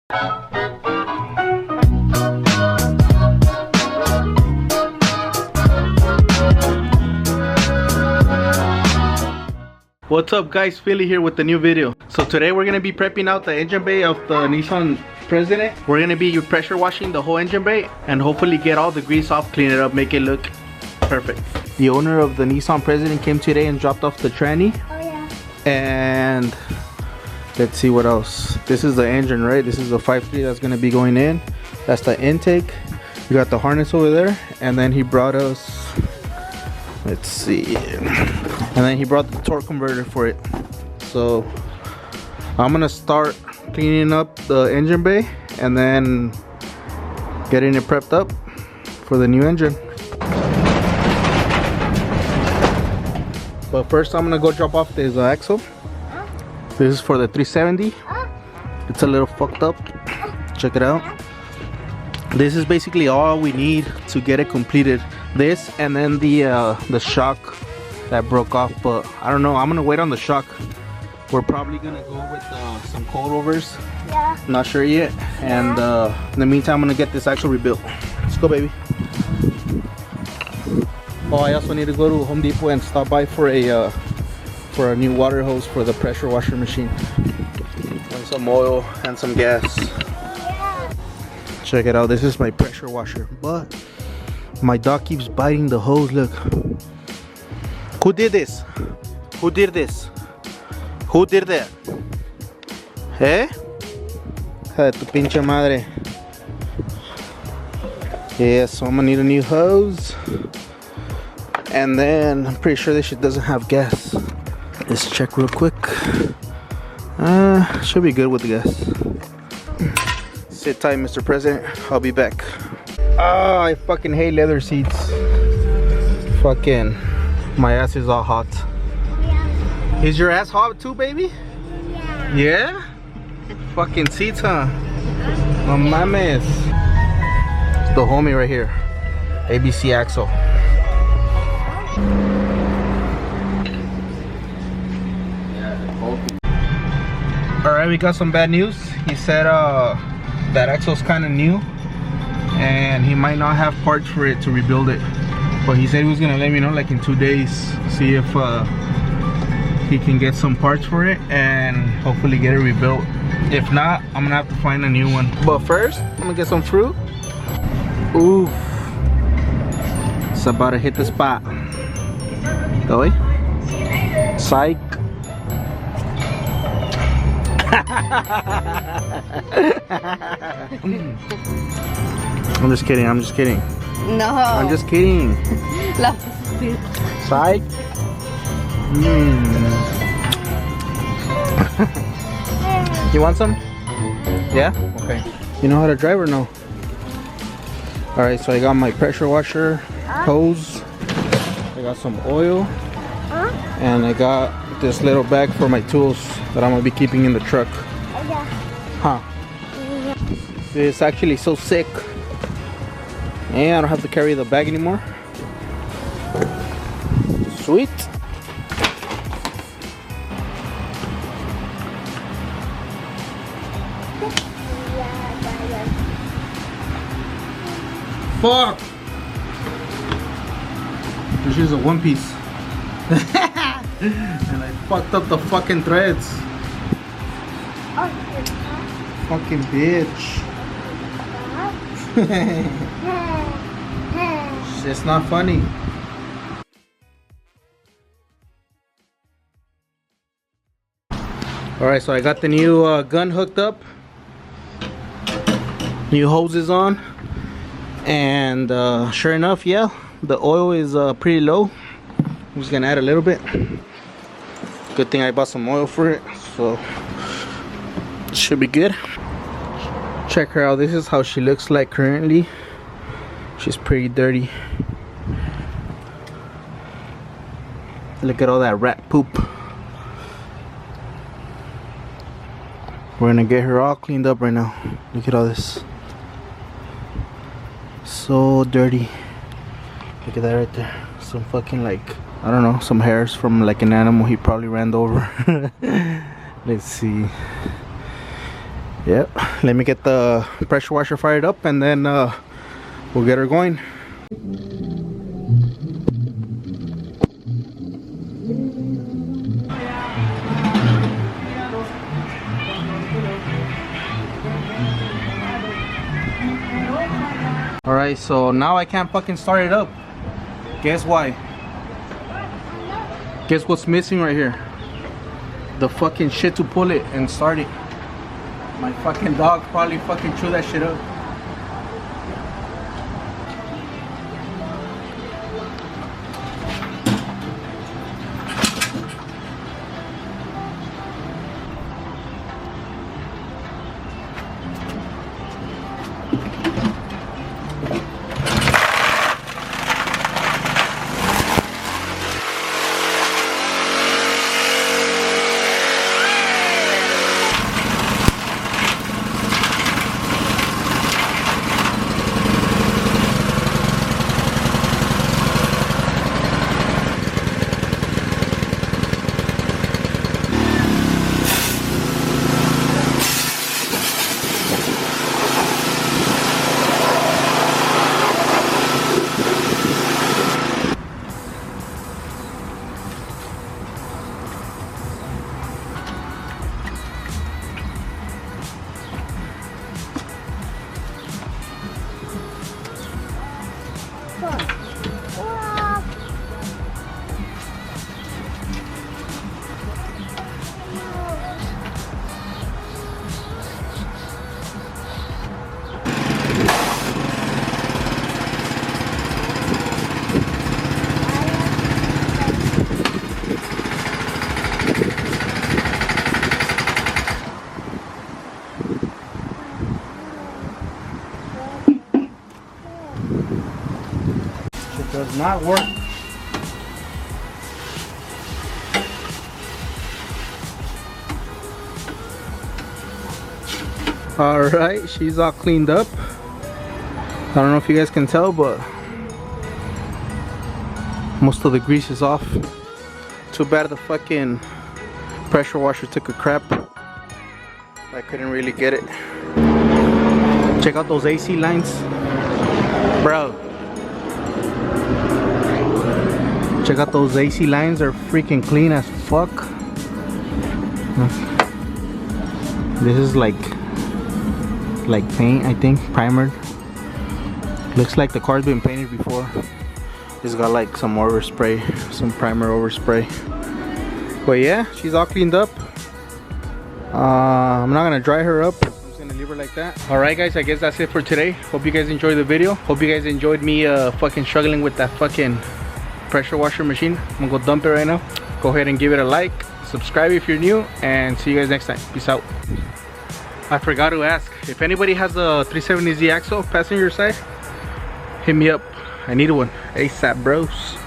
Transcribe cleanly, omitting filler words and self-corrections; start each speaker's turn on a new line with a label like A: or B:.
A: What's up guys, Philly here with the new video. So today we're going to be prepping out the engine bay of the Nissan President. We're going to be pressure washing the whole engine bay and hopefully get all the grease off, clean it up, make it look perfect. The owner of the Nissan President came today and dropped off the tranny.
B: Oh yeah.
A: And let's see what else. This is the engine, right? This is the 5.3 that's going to be going in. That's the intake. You got the harness over there, and then he brought us, let's see, and then he brought the torque converter for it. So I'm gonna start cleaning up the engine bay and then getting it prepped up for the new engine. But first I'm gonna go drop off this axle. This is for the 370. It's a little fucked up. Check it out. This is basically all we need to get it completed. This and then the shock that broke off, but I don't know, I'm gonna wait on the shock. We're probably gonna go with some coilovers.
B: Yeah.
A: Not sure yet. And in the meantime, I'm gonna get this axle rebuilt. Let's go, baby. Oh, I also need to go to Home Depot and stop by for a new water hose for the pressure washer machine. And some oil and some gas.
B: Yeah.
A: Check it out, this is my pressure washer, but my dog keeps biting the hose, look. Who did this? Who did this? Who did that? Eh? Hija de tu pinche madre. Yeah, so I'm gonna need a new hose. And then I'm pretty sure this shit doesn't have gas. Let's check real quick. Should be good with the gas. Sit tight, Mr. President. I'll be back. Oh, I fucking hate leather seats. Fucking, my ass is all hot.
B: Yeah.
A: Is your ass hot too, baby?
B: Yeah.
A: Yeah? Fucking seats, huh? No mames. It's the homie right here. ABC axle. Alright, we got some bad news. He said that axle's kind of new and he might not have parts for it to rebuild it, but he said he was gonna let me know like in 2 days, see if he can get some parts for it and hopefully get it rebuilt. If not, I'm gonna have to find a new one. But first, I'm gonna get some fruit. Oof, it's about to hit the spot. Go away. Psych. I'm just kidding, I'm just kidding.
B: No.
A: I'm just kidding. Psych. You want some? Yeah? Okay. You know how to drive or no? Alright, so I got my pressure washer hose. I got some oil. And I got this little bag for my tools that I'm gonna be keeping in the truck. Huh? It's actually so sick. And I don't have to carry the bag anymore. Sweet. Fuck! This is a one piece. And I fucked up the fucking threads. Fucking bitch. It's not funny. Alright, so I got the new gun hooked up. New hoses on. And sure enough, yeah, the oil is pretty low. I'm just gonna add a little bit. Good thing I bought some oil for it, so it should be good. Check her out. This is how she looks like currently. She's pretty dirty. Look at all that rat poop. We're gonna get her all cleaned up right now. Look at all this. So dirty. Look at that right there. Some fucking, like, I don't know, some hairs from like an animal he probably ran over. Let's see. Yep, let me get the pressure washer fired up and then we'll get her going. Alright, so now I can't fucking start it up. Guess why? Guess what's missing right here? The fucking shit to pull it and start it. My fucking dog probably fucking chewed that shit up. It does not work. Alright, she's all cleaned up. I don't know if you guys can tell, but most of the grease is off. Too bad the fucking pressure washer took a crap. I couldn't really get it. Check out those AC lines. Bro. Check out those AC lines, they're freaking clean as fuck. This is like paint, I think, primered. Looks like the car's been painted before. It's got like some overspray, some primer overspray. But yeah, she's all cleaned up. I'm not gonna dry her up. I'm just gonna leave her like that. Alright guys, I guess that's it for today. Hope you guys enjoyed the video. Hope you guys enjoyed me fucking struggling with that fucking pressure washer machine. I'm gonna go dump it right now. Go ahead and give it a like, subscribe if you're new, and see you guys next time. Peace out. I forgot to ask, if anybody has a 370Z axle passenger side, hit me up. I need one ASAP, bros.